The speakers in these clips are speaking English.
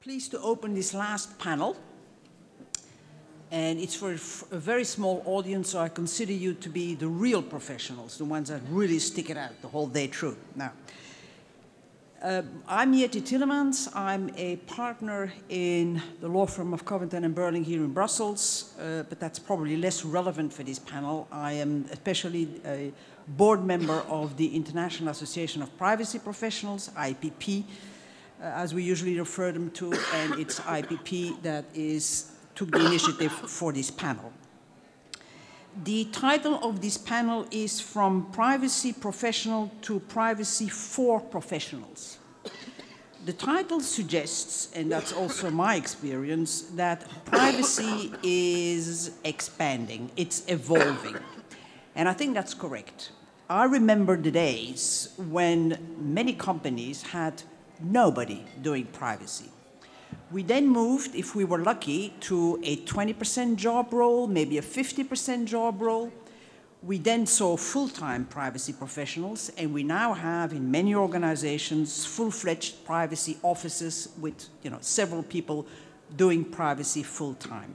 Pleased to open this last panel. And it's for a very small audience, so I consider you to be the real professionals, the ones that really stick it out the whole day through. Now, I'm Tielemans. I'm a partner in the law firm of Covington and Burling here in Brussels, but that's probably less relevant for this panel. I am especially a board member of the International Association of Privacy Professionals, IAPP, as we usually refer them to, and it's IAPP that took the initiative for this panel. The title of this panel is From Privacy Professional to Privacy for Professionals. The title suggests, and that's also my experience, that privacy is expanding, it's evolving. And I think that's correct. I remember the days when many companies had nobody doing privacy. We then moved, if we were lucky, to a 20% job role, maybe a 50% job role. We then saw full-time privacy professionals, and we now have in many organizations full-fledged privacy offices with several people doing privacy full-time.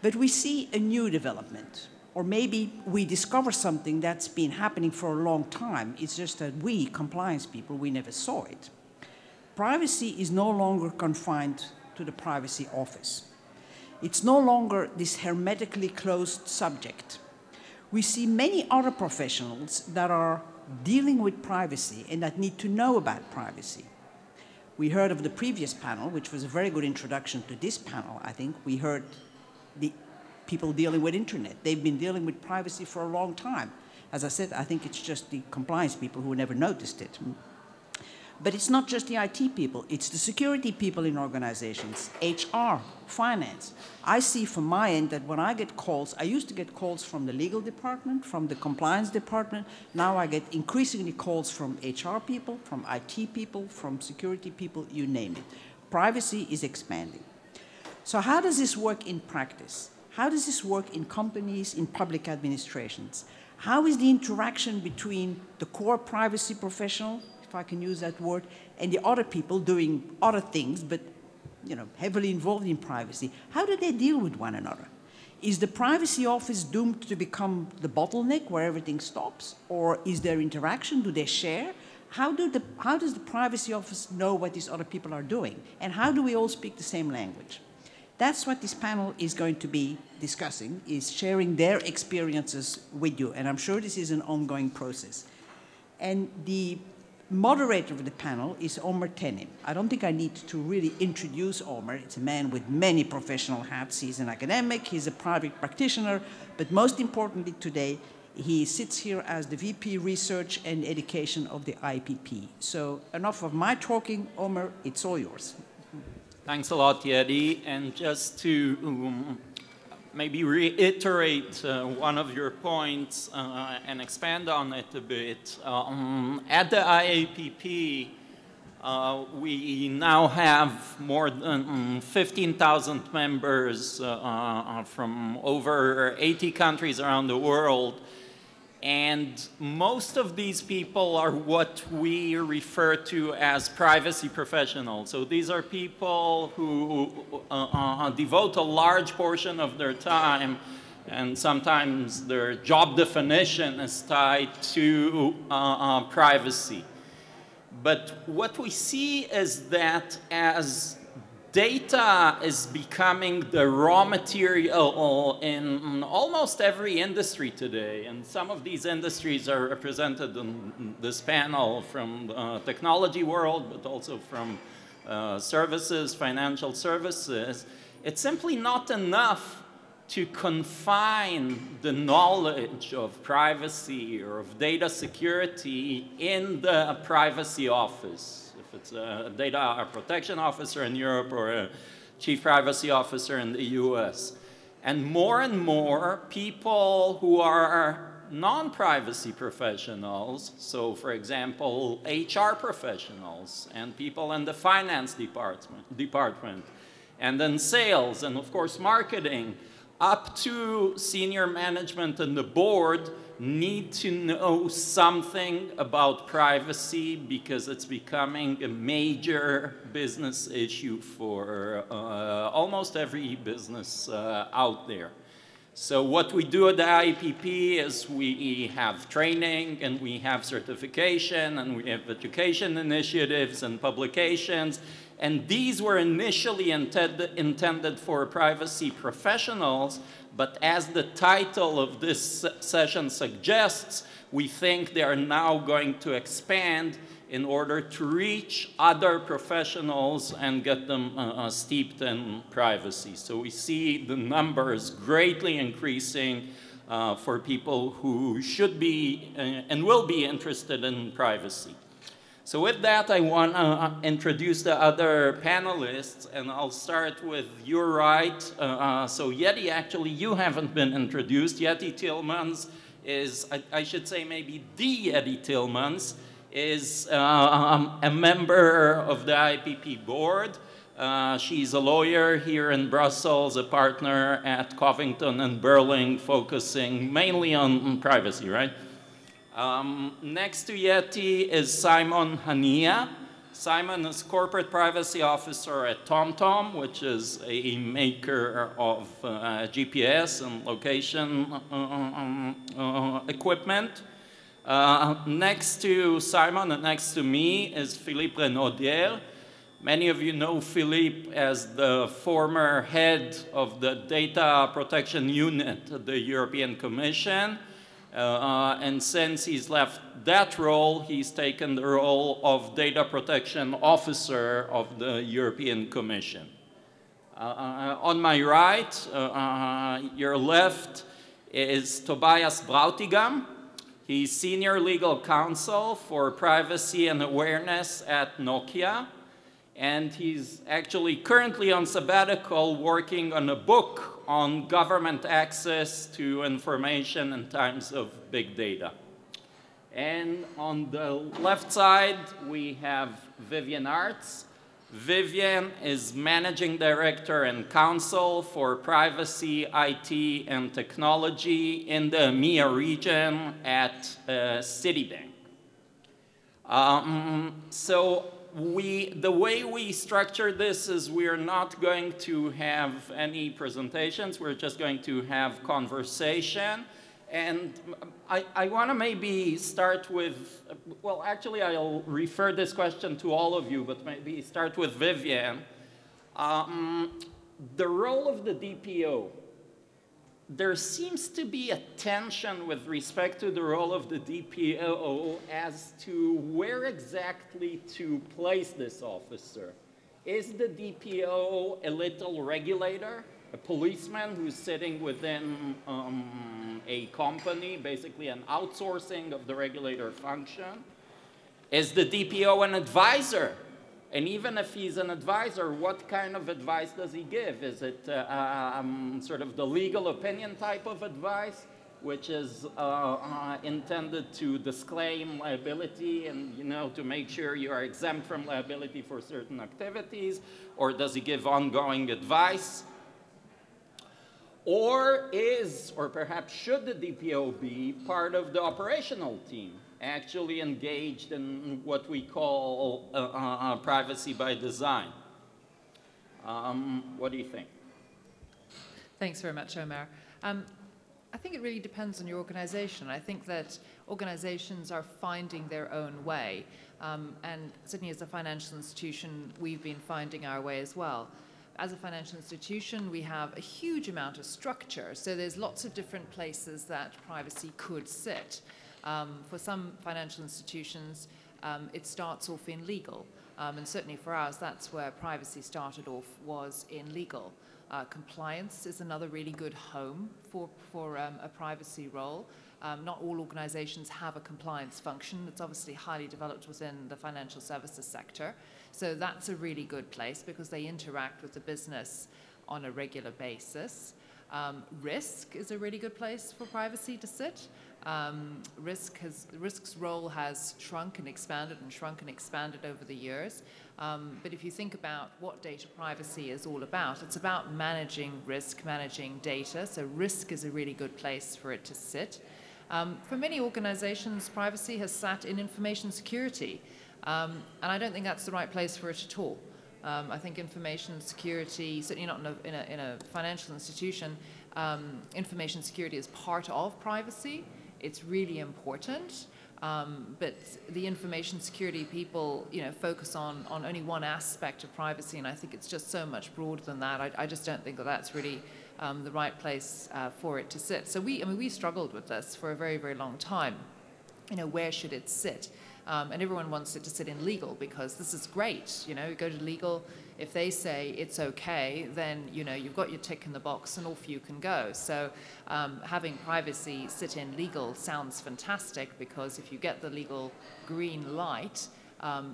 But we see a new development, or maybe we discover something that's been happening for a long time. It's just that we, compliance people, we never saw it. Privacy is no longer confined to the privacy office. It's no longer this hermetically closed subject. We see many other professionals that are dealing with privacy and that need to know about privacy. We heard of the previous panel, which was a very good introduction to this panel, I think. We heard the people dealing with internet. They've been dealing with privacy for a long time. As I said, I think it's just the compliance people who never noticed it. But it's not just the IT people, it's the security people in organizations, HR, finance. I see from my end that when I get calls, I used to get calls from the legal department, from the compliance department. Now I get increasingly calls from HR people, from IT people, from security people, you name it. Privacy is expanding. So how does this work in practice? How does this work in companies, in public administrations? How is the interaction between the core privacy professional, if I can use that word, and the other people doing other things, but heavily involved in privacy? How do they deal with one another? Is the privacy office doomed to become the bottleneck where everything stops? Or is there interaction? Do they share? How does the privacy office know what these other people are doing? And how do we all speak the same language? That's what this panel is going to be discussing, is sharing their experiences with you. And I'm sure this is an ongoing process. And the moderator of the panel is Omer Tene. I don't think I need to really introduce Omer. It's a man with many professional hats. He's an academic, he's a private practitioner, but most importantly today, he sits here as the VP Research and Education of the IAPP. So enough of my talking. Omer, it's all yours. Thanks a lot, Yeti. And just to maybe reiterate one of your points and expand on it a bit. At the IAPP, we now have more than 15,000 members from over 80 countries around the world. And most of these people are what we refer to as privacy professionals. So these are people who devote a large portion of their time, and sometimes their job definition is tied to privacy. But what we see is that as data is becoming the raw material in almost every industry today, and some of these industries are represented in this panel from the technology world, but also from services, financial services. It's simply not enough to confine the knowledge of privacy or of data security in the privacy office. If it's a data protection officer in Europe or a chief privacy officer in the US. And more people who are non-privacy professionals, so for example, HR professionals and people in the finance department, and then sales, and of course marketing, up to senior management and the board, need to know something about privacy because it's becoming a major business issue for almost every business out there. So what we do at the IAPP is we have training and we have certification and we have education initiatives and publications. And these were initially intended for privacy professionals, but as the title of this session suggests, we think they are now going to expand in order to reach other professionals and get them steeped in privacy. So we see the numbers greatly increasing for people who should be and will be interested in privacy. So with that, I want to introduce the other panelists, and I'll start with your right. So Yeti, actually, you haven't been introduced. Yeti Tielemans is, I should say maybe the Yeti Tielemans, is a member of the IAPP board. She's a lawyer here in Brussels, a partner at Covington and Burling, focusing mainly on privacy, right? Next to Yeti is Simon Hania. Simon is corporate privacy officer at TomTom, which is a maker of GPS and location equipment. Next to Simon and next to me is Philippe Renaudière. Many of you know Philippe as the former head of the data protection unit at the European Commission. And since he's left that role, he's taken the role of data protection officer of the European Commission. On my right, your left, is Tobias Bräutigam. He's senior legal counsel for privacy and awareness at Nokia. And he's actually currently on sabbatical working on a book on government access to information in times of big data. And on the left side, we have Vivienne Artz. Vivienne is Managing Director and Counsel for Privacy, IT, and Technology in the EMEA region at Citibank. The way we structure this is we're not going to have any presentations. We're just going to have conversation. And I want to maybe start with, well, actually, I'll refer this question to all of you, but maybe start with Vivienne. The role of the DPO. There seems to be a tension with respect to the role of the DPO as to where exactly to place this officer. Is the DPO a little regulator, a policeman who's sitting within a company, basically an outsourcing of the regulator function? Is the DPO an advisor? And even if he's an advisor, what kind of advice does he give? Is it sort of the legal opinion type of advice, which is intended to disclaim liability and, you know, to make sure you are exempt from liability for certain activities? Or does he give ongoing advice? Or perhaps should the DPO be part of the operational team, actually engaged in what we call privacy by design? What do you think? Thanks very much, Omer. I think it really depends on your organization. I think that organizations are finding their own way. And certainly as a financial institution, we've been finding our way as well. As a financial institution, we have a huge amount of structure. So there's lots of different places that privacy could sit. For some financial institutions, it starts off in legal. And certainly for ours, that's where privacy started off, was in legal. Compliance is another really good home for a privacy role. Not all organizations have a compliance function. It's obviously highly developed within the financial services sector. So that's a really good place because they interact with the business on a regular basis. Risk is a really good place for privacy to sit. Risk's role has shrunk and expanded over the years. But if you think about what data privacy is all about, it's about managing risk, managing data. So risk is a really good place for it to sit. For many organizations, privacy has sat in information security, and I don't think that's the right place for it at all. I think information security, certainly not in a financial institution, information security is part of privacy. It's really important. But the information security people, focus on only one aspect of privacy, and I think it's just so much broader than that. I just don't think that that's really the right place for it to sit. So we struggled with this for a very, very long time. Where should it sit? And everyone wants it to sit in legal because this is great. You go to legal, if they say it's okay, then you've got your tick in the box and off you can go. So having privacy sit in legal sounds fantastic because if you get the legal green light,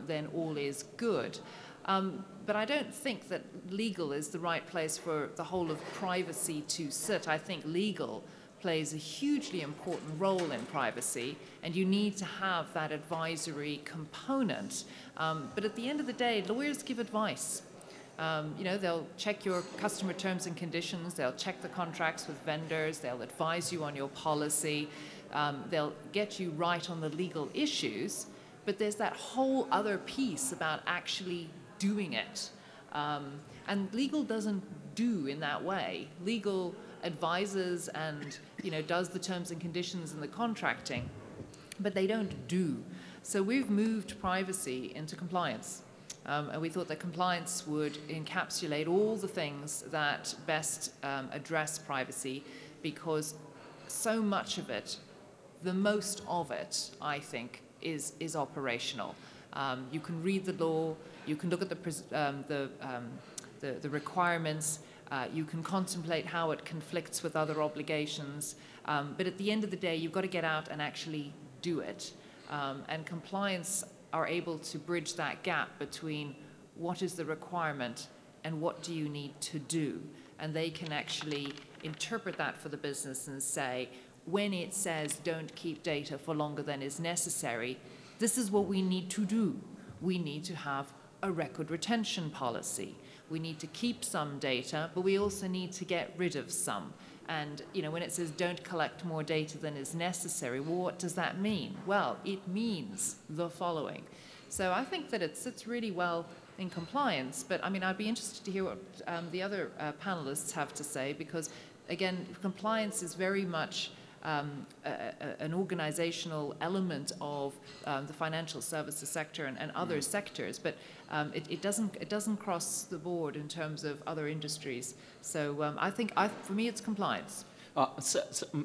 then all is good. But I don't think that legal is the right place for the whole of privacy to sit. I think legal plays a hugely important role in privacy, and you need to have that advisory component. But at the end of the day, lawyers give advice. They'll check your customer terms and conditions, they'll check the contracts with vendors, they'll advise you on your policy, they'll get you right on the legal issues, but there's that whole other piece about actually doing it. And legal doesn't do in that way. Legal advises and does the terms and conditions and the contracting, but they don't do. So we've moved privacy into compliance, and we thought that compliance would encapsulate all the things that best address privacy, because so much of it, the most of it, I think, is operational. You can read the law, you can look at the requirements, you can contemplate how it conflicts with other obligations, but at the end of the day, you've got to get out and actually do it. And compliance are able to bridge that gap between what is the requirement and what do you need to do. And they can actually interpret that for the business and say, when it says don't keep data for longer than is necessary, this is what we need to do. We need to have a record retention policy. We need to keep some data, but we also need to get rid of some. And when it says don't collect more data than is necessary, well, what does that mean? Well, it means the following. So I think that it sits really well in compliance, but I'd be interested to hear what the other panelists have to say, because again, compliance is very much an organizational element of the financial services sector and other sectors, but it doesn't cross the board in terms of other industries. So I think for me it's compliance. So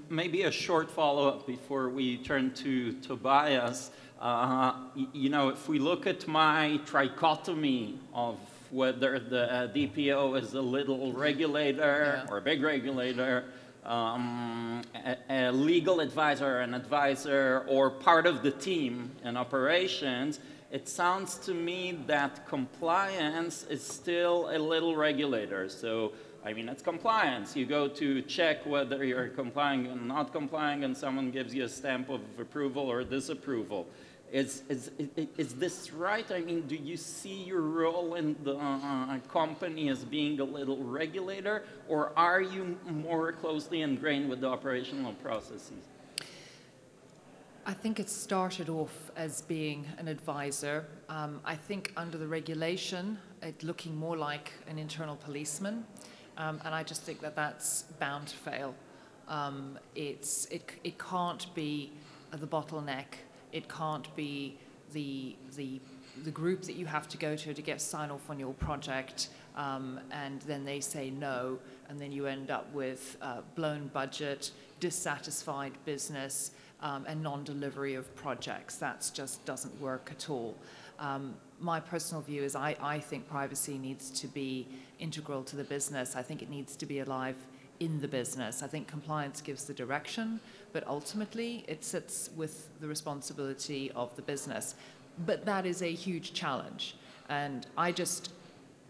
maybe a short follow-up before we turn to Tobias. If we look at my trichotomy of whether the DPO is a little regulator or a big regulator, a legal advisor, an advisor, or part of the team in operations, it sounds to me that compliance is still a little regulator. So, it's compliance. You go to check whether you're complying and not complying, and someone gives you a stamp of approval or disapproval. Is this right? Do you see your role in the company as being a little regulator, or are you more closely ingrained with the operational processes? I think it started off as being an advisor. I think under the regulation, it's looking more like an internal policeman, and I just think that that's bound to fail. It can't be the bottleneck. It can't be the group that you have to go to get sign-off on your project, and then they say no, and then you end up with blown budget, dissatisfied business, and non-delivery of projects. That just doesn't work at all. My personal view is I think privacy needs to be integral to the business. I think it needs to be alive in the business. I think compliance gives the direction, but ultimately it sits with the responsibility of the business. But that is a huge challenge, and I just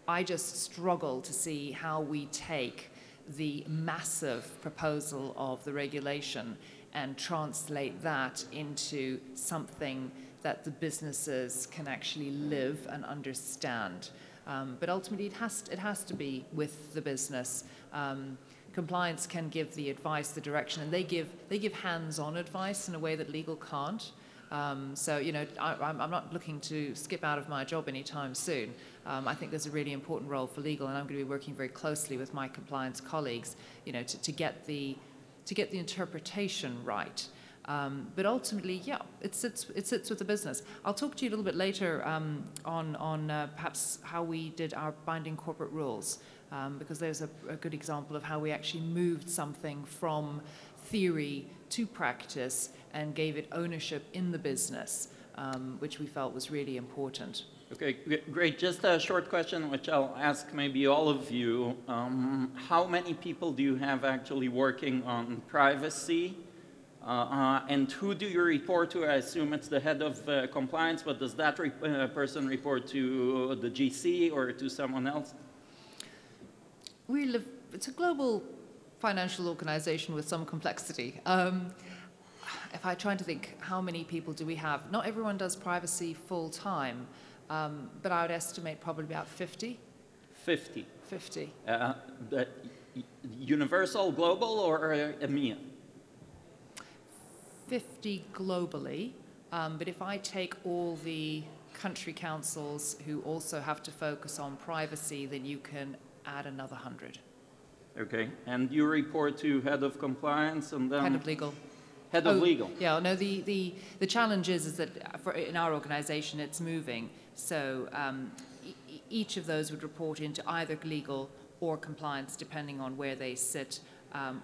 struggle to see how we take the massive proposal of the regulation and translate that into something that the businesses can actually live and understand. But ultimately it has to be with the business. compliance can give the advice, the direction, and they give hands-on advice in a way that legal can't. So, you know, I'm not looking to skip out of my job anytime soon. I think there's a really important role for legal, and I'm going to be working very closely with my compliance colleagues, you know, to get the interpretation right. But ultimately, yeah, it sits with the business. I'll talk to you a little bit later on perhaps how we did our binding corporate rules, because there's a good example of how we actually moved something from theory to practice and gave it ownership in the business, which we felt was really important. Okay, great. Just a short question, which I'll ask maybe all of you. How many people do you have actually working on privacy? And who do you report to? I assume it's the head of compliance, but does that person report to the GC or to someone else? It's a global financial organization with some complexity. If I try to think how many people do we have, not everyone does privacy full time, but I would estimate probably about 50. 50? 50. Universal, global, or EMEA? 50 globally, but if I take all the country councils who also have to focus on privacy, then you can add another 100. Okay, and you report to head of compliance and then... Head of legal. Head of legal. Yeah, no, the challenge is that in our organization it's moving, so each of those would report into either legal or compliance depending on where they sit,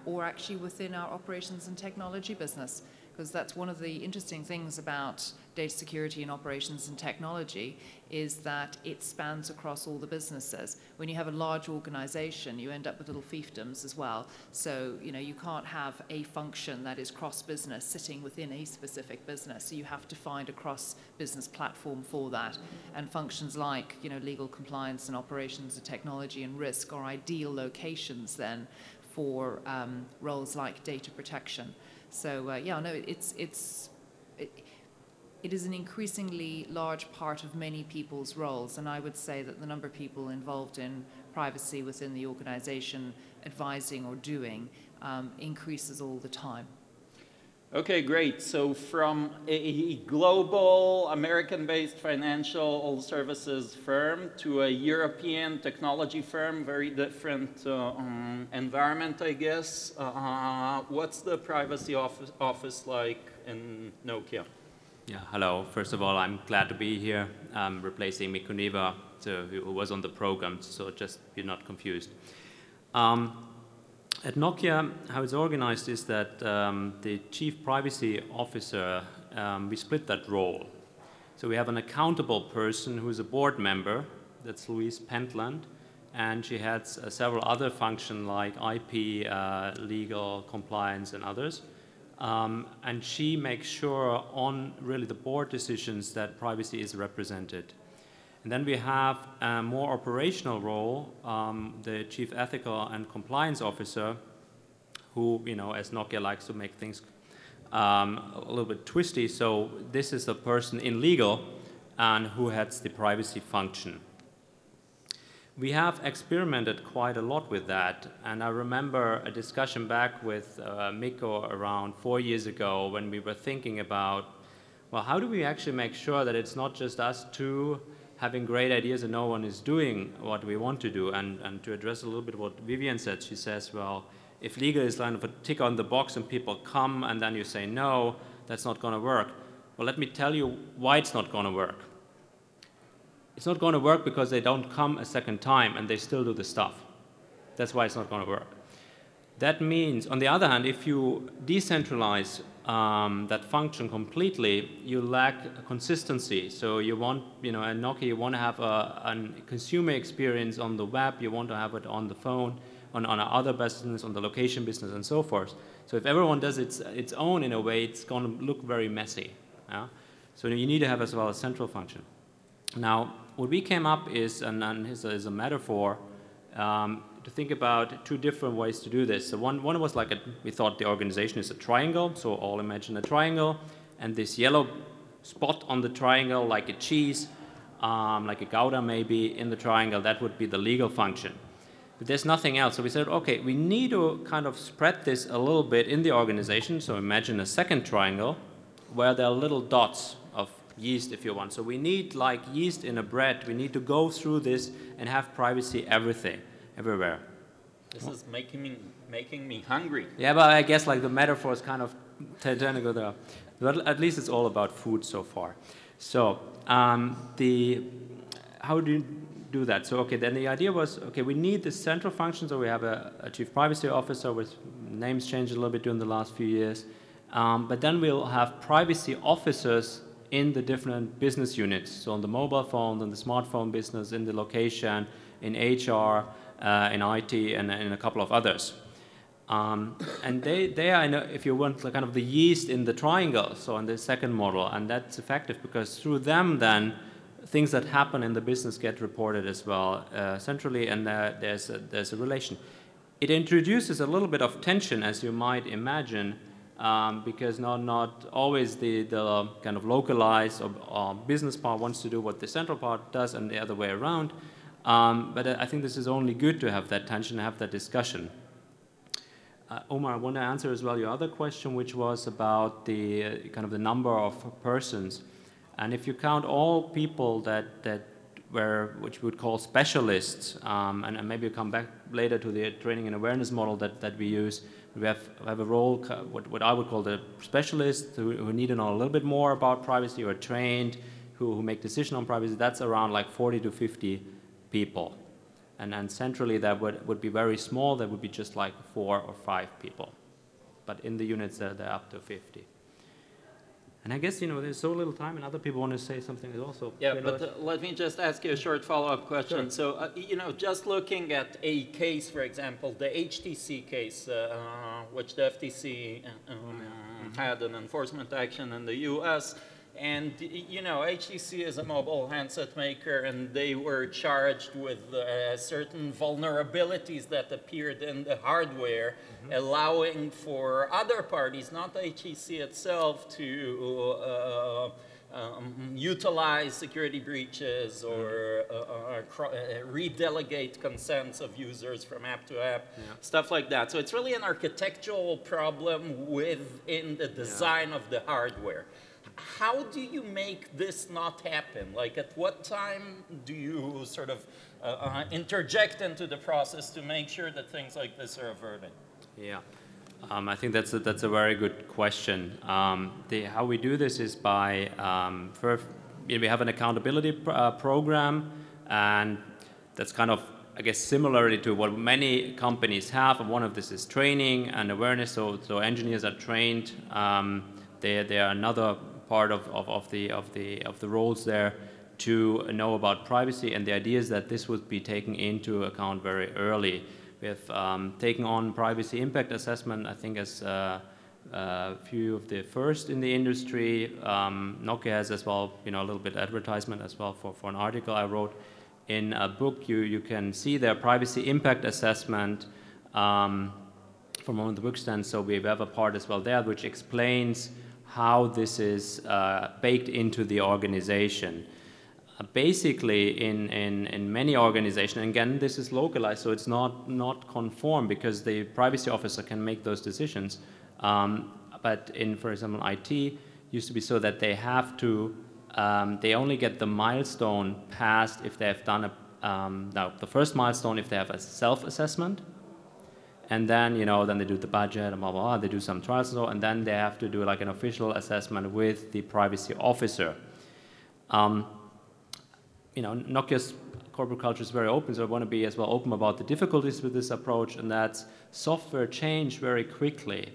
or actually within our operations and technology business. Because that's one of the interesting things about data security and operations and technology is that it spans across all the businesses. When you have a large organization, you end up with little fiefdoms as well. So, you know, you can't have a function that is cross-business sitting within a specific business. So you have to find a cross-business platform for that. And functions like, you know, legal compliance and operations and technology and risk are ideal locations then for roles like data protection. So yeah, no, it is an increasingly large part of many people's roles, and I would say that the number of people involved in privacy within the organization, advising or doing, increases all the time. Okay, great. So from a global American-based financial services firm to a European technology firm, very different environment, I guess. What's the privacy office like in Nokia? Yeah, hello. First of all, I'm glad to be here. I'm replacing Mikuniva, who was on the program, so just you're not confused. At Nokia, how it's organized is that the Chief Privacy Officer, we split that role. So we have an accountable person who's a board member, that's Louise Pentland, and she has several other functions like IP, legal, compliance, and others. And she makes sure on really the board decisions that privacy is represented. And then we have a more operational role, the Chief Ethical and Compliance Officer, who, you know, as Nokia likes to make things a little bit twisty. So this is the person in legal and who heads the privacy function. We have experimented quite a lot with that, and I remember a discussion back with Mikko around 4 years ago when we were thinking about, well, how do we actually make sure that it's not just us two having great ideas and no one is doing what we want to do? And to address a little bit what Vivienne said, she says, well, if legal is kind of a tick on the box and people come and then you say no, that's not going to work. Well, let me tell you why it's not going to work. It's not going to work because they don't come a second time and they still do the stuff. That's why it's not going to work. That means, on the other hand, if you decentralize that function completely, you lack consistency. So you want, you know, at Nokia, you want to have a consumer experience on the web, you want to have it on the phone, on other business, on the location business, and so forth. So if everyone does its own in a way, it's going to look very messy. Yeah? So you need to have as well a central function. Now, what we came up is, and this is a metaphor, to think about two different ways to do this. So one was like, we thought the organization is a triangle, so all imagine a triangle, and this yellow spot on the triangle, like a cheese, like a Gouda maybe, in the triangle, that would be the legal function. but there's nothing else. So we said, okay, we need to kind of spread this a little bit in the organization. So imagine a second triangle where there are little dots of yeast, if you want. So we need, like yeast in a bread, we need to go through this and have privacy everywhere. This is making me hungry. Yeah, but I guess like the metaphor is kind of tend to go there. But at least it's all about food so far. So how do you do that? So okay, then the idea was, okay, we need this central function. So we have a chief privacy officer, with names changed a little bit during the last few years. But then we'll have privacy officers in the different business units. So on the mobile phone, on the smartphone business, in the location, in HR, in IT, and in a couple of others. And they are, if you want, kind of the yeast in the triangle, so in the second model, and that's effective because through them then things that happen in the business get reported as well centrally, and there's a relation. It introduces a little bit of tension, as you might imagine, because not always the kind of localized or business part wants to do what the central part does and the other way around. But I think this is only good to have that tension, have that discussion. Omer, I want to answer as well your other question, which was about the kind of the number of persons. And if you count all people which we would call specialists, and maybe you come back later to the training and awareness model that we use, we have a role, what I would call the specialists who need to know a little bit more about privacy, who are trained, who make decisions on privacy. That's around like 40 to 50 people. And centrally that would be very small. That would be just like 4 or 5 people. But in the units they're up to 50. And I guess, there's so little time and other people want to say something also. Yeah, but let me just ask you a short follow-up question. Sure. So, just looking at a case, for example, the HTC case, which the FTC had an enforcement action in the US, and, HTC is a mobile handset maker, and they were charged with certain vulnerabilities that appeared in the hardware, allowing for other parties, not HTC itself, to utilize security breaches or redelegate consents of users from app to app, stuff like that. So it's really an architectural problem within the design of the hardware. How do you make this not happen? Like, at what time do you sort of interject into the process to make sure that things like this are averted? Yeah, I think that's a very good question. How we do this is by first, we have an accountability program, and that's kind of, I guess, similarly to what many companies have. And one of this is training and awareness. So engineers are trained. They are another part of the roles there to know about privacy, and the idea is that this would be taken into account very early. We have taken on privacy impact assessment, I think, as a few of the first in the industry. Nokia has as well, a little bit advertisement as well for an article I wrote in a book. You can see their privacy impact assessment from one of the book stands. So we have a part as well there which explains how this is baked into the organization. Basically, in many organizations, and again, this is localized, so it's not conform because the privacy officer can make those decisions. But in, for example, IT, used to be so that they have to, they only get the milestone passed if they have done now the first milestone if they have a self-assessment. And then, then they do the budget and blah, blah, blah. They do some trials and so on, and then they have to do like an official assessment with the privacy officer. Nokia's corporate culture is very open, so I want to be as well open about the difficulties with this approach, and that's software change very quickly,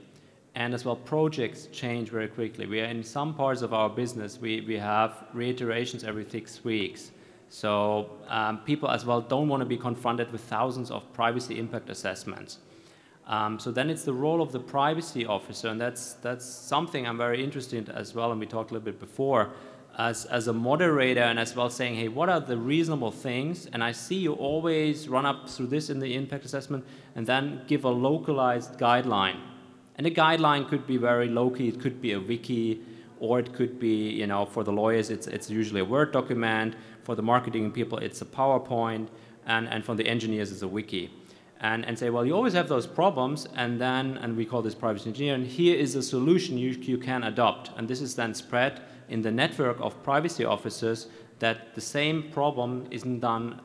and as well projects change very quickly. We are in some parts of our business, we have reiterations every 6 weeks. So people as well don't want to be confronted with thousands of privacy impact assessments. So then it's the role of the privacy officer, and that's something I'm very interested in as well, and we talked a little bit before, as a moderator, and as well saying, hey, what are the reasonable things? And I see you always run up through this in the impact assessment, and then give a localized guideline. And the guideline could be very low-key, it could be a wiki, or it could be, for the lawyers, it's usually a Word document, for the marketing people, it's a PowerPoint, and for the engineers, it's a wiki. and say, well, you always have those problems, and we call this privacy engineer, and here is a solution you can adopt. And this is then spread in the network of privacy officers, that the same problem isn't done,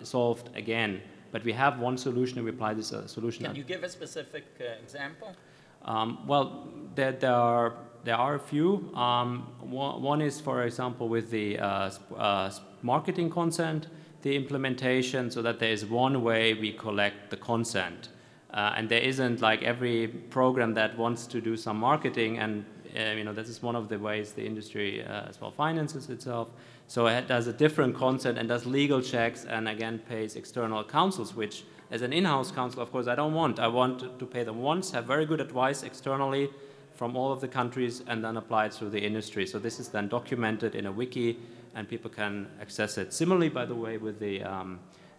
solved again. But we have one solution, and we apply this solution. Can you give a specific example? Well, there are a few. One is, for example, with the marketing consent, the implementation, so that there is one way we collect the consent. And there isn't like every program that wants to do some marketing, and you know, this is one of the ways the industry as well finances itself. So it does a different consent and does legal checks, and again pays external counsels, which as an in-house counsel, of course, I don't want. I want to pay them once, have very good advice externally from all of the countries, and then apply it through the industry. So this is then documented in a wiki, and people can access it. Similarly, by the way, with the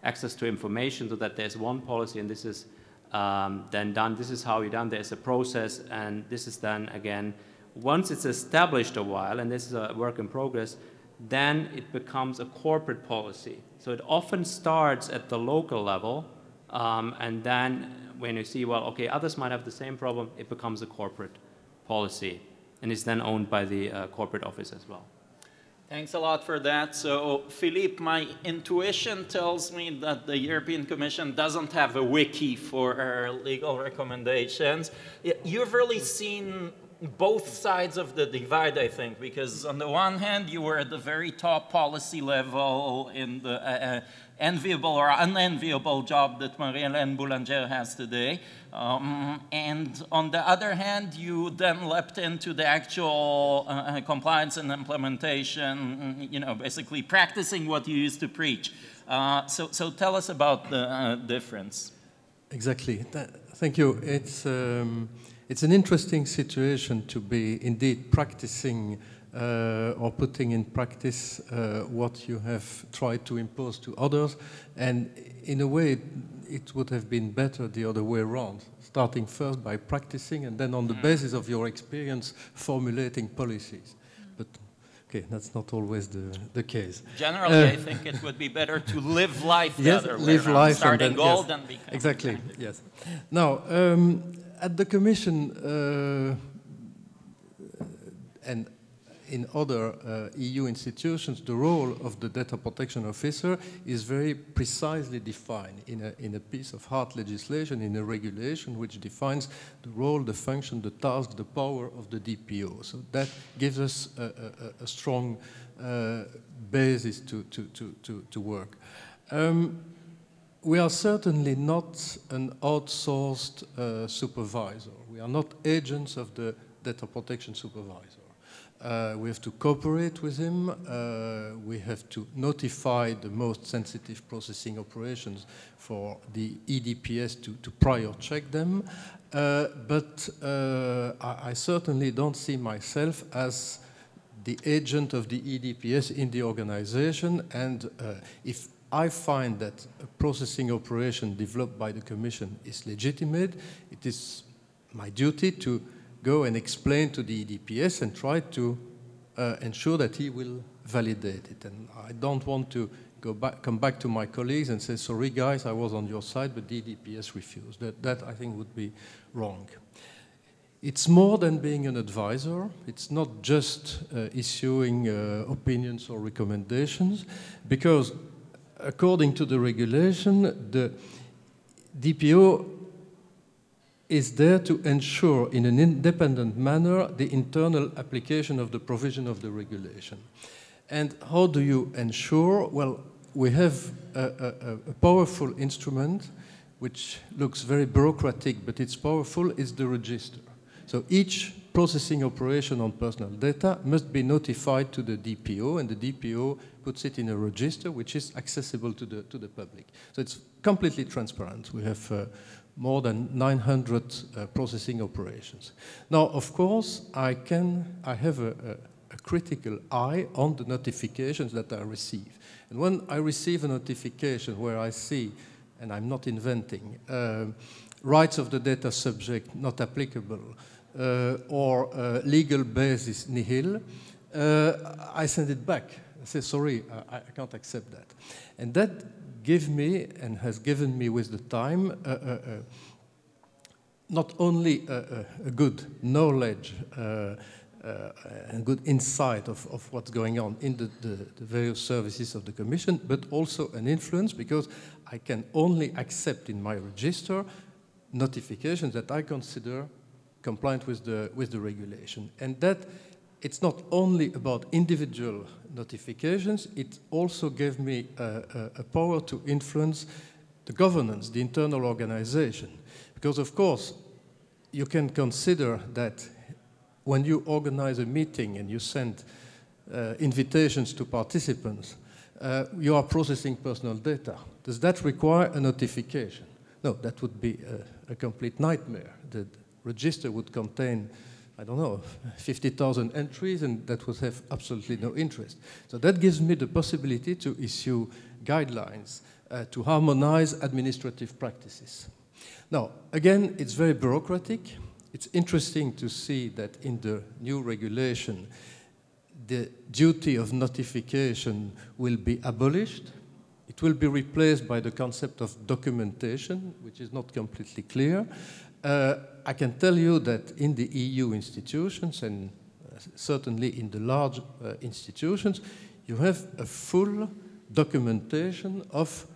access to information, so that there's one policy, and this is then done. This is how you're done. There's a process, and this is then, again, once it's established a while, and this is a work in progress, then it becomes a corporate policy. So it often starts at the local level, and then when you see, well, okay, others might have the same problem, it becomes a corporate policy, and is then owned by the corporate office as well. Thanks a lot for that. So, Philippe, my intuition tells me that the European Commission doesn't have a wiki for legal recommendations. You've really seen both sides of the divide, I think, because on the one hand, you were at the very top policy level in the enviable or unenviable job that Marie-Hélène Boulanger has today. And on the other hand, you then leapt into the actual compliance and implementation, you know, basically practicing what you used to preach. So tell us about the difference. Exactly. Thank you. It's an interesting situation to be indeed practicing or putting in practice what you have tried to impose to others. And in a way, it would have been better the other way around, starting first by practicing and then on the basis of your experience formulating policies. But okay, that's not always the case. Generally, I think it would be better to live life the other way live around, life starting and then, gold yes, and becoming exactly, yes. Now, at the Commission and in other EU institutions, the role of the data protection officer is very precisely defined in a piece of hard legislation, in a regulation which defines the role, the function, the task, the power of the DPO. So that gives us a strong basis to work. We are certainly not an outsourced supervisor. We are not agents of the data protection supervisor. We have to cooperate with him. We have to notify the most sensitive processing operations for the EDPS to prior check them. But I certainly don't see myself as the agent of the EDPS in the organization. And if I find that a processing operation developed by the Commission is legitimate, it is my duty to go and explain to the EDPS and try to ensure that he will validate it. And I don't want to come back to my colleagues and say, sorry guys, I was on your side, but the EDPS refused. That I think would be wrong. It's more than being an advisor. It's not just issuing opinions or recommendations, because according to the regulation, the DPO is there to ensure in an independent manner the internal application of the provision of the regulation. And how do you ensure? Well, we have a powerful instrument which looks very bureaucratic, but it's powerful, is the register. So each processing operation on personal data must be notified to the DPO, and the DPO puts it in a register which is accessible to the public. So it's completely transparent. We have more than 900 processing operations. Now, of course, I have a critical eye on the notifications that I receive. And when I receive a notification where I see, and I'm not inventing, rights of the data subject not applicable, or legal basis nihil, I send it back. I say, sorry, I can't accept that. And that give me and has given me with the time not only a good knowledge and good insight of what's going on in the various services of the Commission, but also an influence, because I can only accept in my register notifications that I consider compliant with the regulation. And that it's not only about individual notifications, it also gave me a power to influence the governance, the internal organization. Because of course, you can consider that when you organize a meeting and you send invitations to participants, you are processing personal data. Does that require a notification? No, that would be a complete nightmare. The register would contain, I don't know, 50,000 entries, and that would have absolutely no interest. So that gives me the possibility to issue guidelines to harmonize administrative practices. Now, again, it's very bureaucratic. It's interesting to see that in the new regulation, the duty of notification will be abolished. It will be replaced by the concept of documentation, which is not completely clear. I can tell you that in the EU institutions, and certainly in the large institutions, you have a full documentation of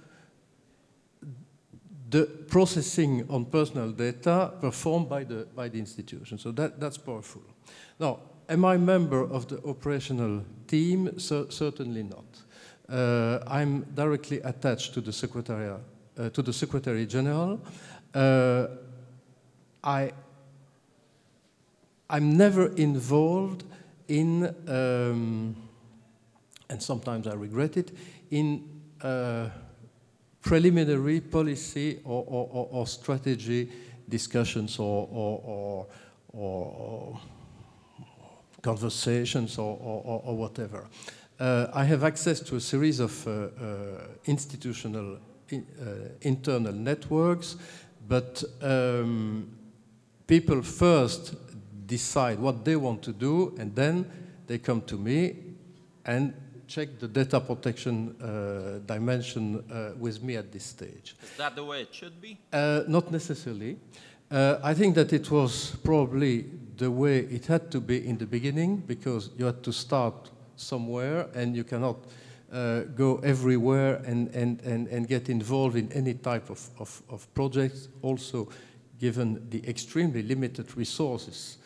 the processing on personal data performed by the institution. So that's powerful. Now, am I a member of the operational team? Certainly not. I'm directly attached to the Secretary General. I'm never involved in, and sometimes I regret it, in preliminary policy or strategy discussions or conversations or whatever. I have access to a series of institutional internal networks, but people first decide what they want to do, and then they come to me and check the data protection dimension with me at this stage. Is that the way it should be? Not necessarily. I think that it was probably the way it had to be in the beginning, because you had to start somewhere and you cannot go everywhere and get involved in any type of projects, also given the extremely limited resources,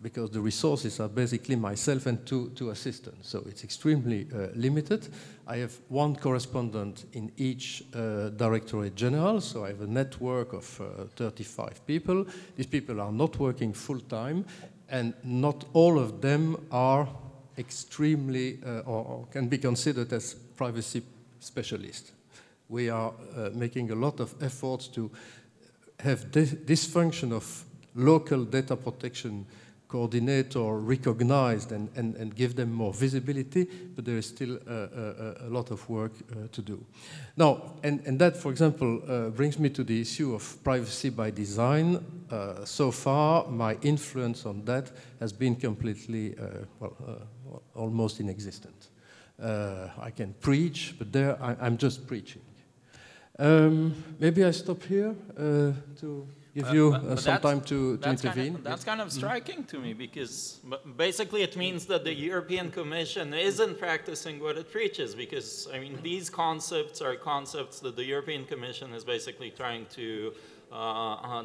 because the resources are basically myself and two assistants. So it's extremely limited. I have one correspondent in each Directorate General, so I have a network of 35 people. These people are not working full-time, and not all of them are extremely, or can be considered as privacy specialists. We are making a lot of efforts to have this function of local data protection coordinator recognized and give them more visibility, but there is still a lot of work to do. Now, and that, for example, brings me to the issue of privacy by design. So far, my influence on that has been completely, almost inexistent. I can preach, but there I'm just preaching. Maybe I stop here to give you some time to intervene. That's kind of striking to me, because basically it means that the European Commission isn't practicing what it preaches, because, I mean, these concepts are concepts that the European Commission is basically trying to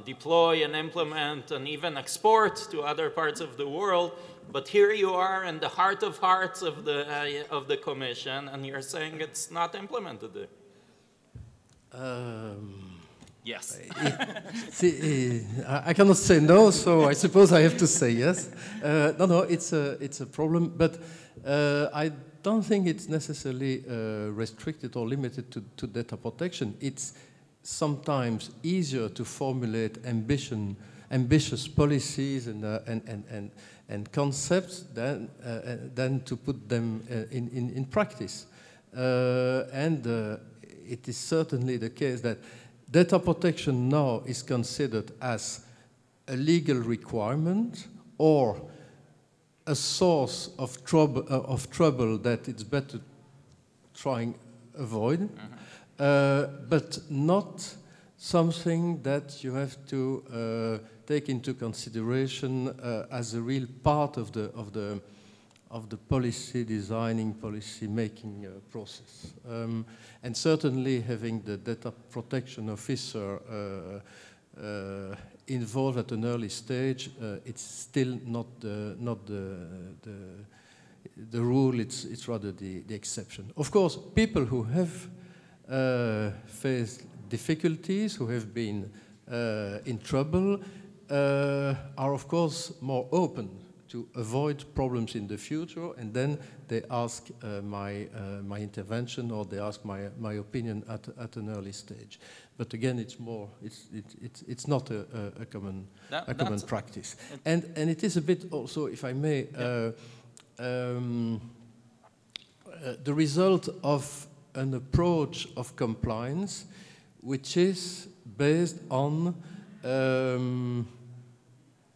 deploy and implement and even export to other parts of the world. But here you are in the heart of hearts of the Commission, and you're saying it's not implemented there. Yes. See, I cannot say no, so I suppose I have to say yes. No, it's a problem, but I don't think it's necessarily restricted or limited to data protection. It's sometimes easier to formulate ambitious policies and concepts than to put them in practice. It is certainly the case that data protection now is considered as a legal requirement or a source of trouble that it's better trying avoid. but not something that you have to take into consideration as a real part of the policy designing, policy making process. And certainly having the data protection officer involved at an early stage, it's still not the rule, it's rather the exception. Of course, people who have faced difficulties, who have been in trouble, are of course more open to avoid problems in the future, and then they ask my intervention, or they ask my opinion at an early stage. But again, it's more, it's not a common practice. And it is a bit also, if I may, the result of an approach of compliance which is based on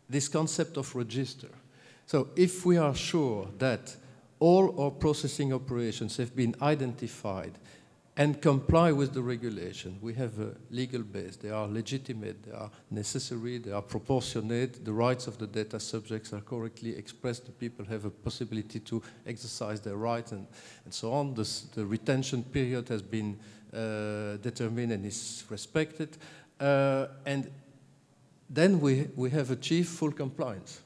this concept of register. So if we are sure that all our processing operations have been identified and comply with the regulation, we have a legal base, they are legitimate, they are necessary, they are proportionate, the rights of the data subjects are correctly expressed, the people have a possibility to exercise their rights and so on, the retention period has been determined and is respected, and then we have achieved full compliance.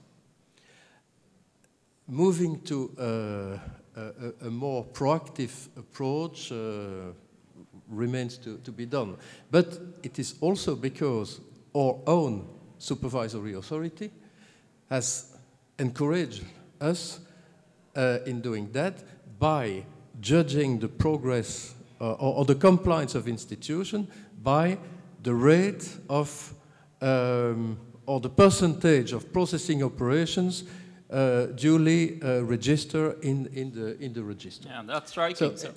Moving to a more proactive approach remains to be done. But it is also because our own supervisory authority has encouraged us in doing that by judging the progress or the compliance of institutions by the rate of or the percentage of processing operations duly register in the register. Yeah, that's striking. So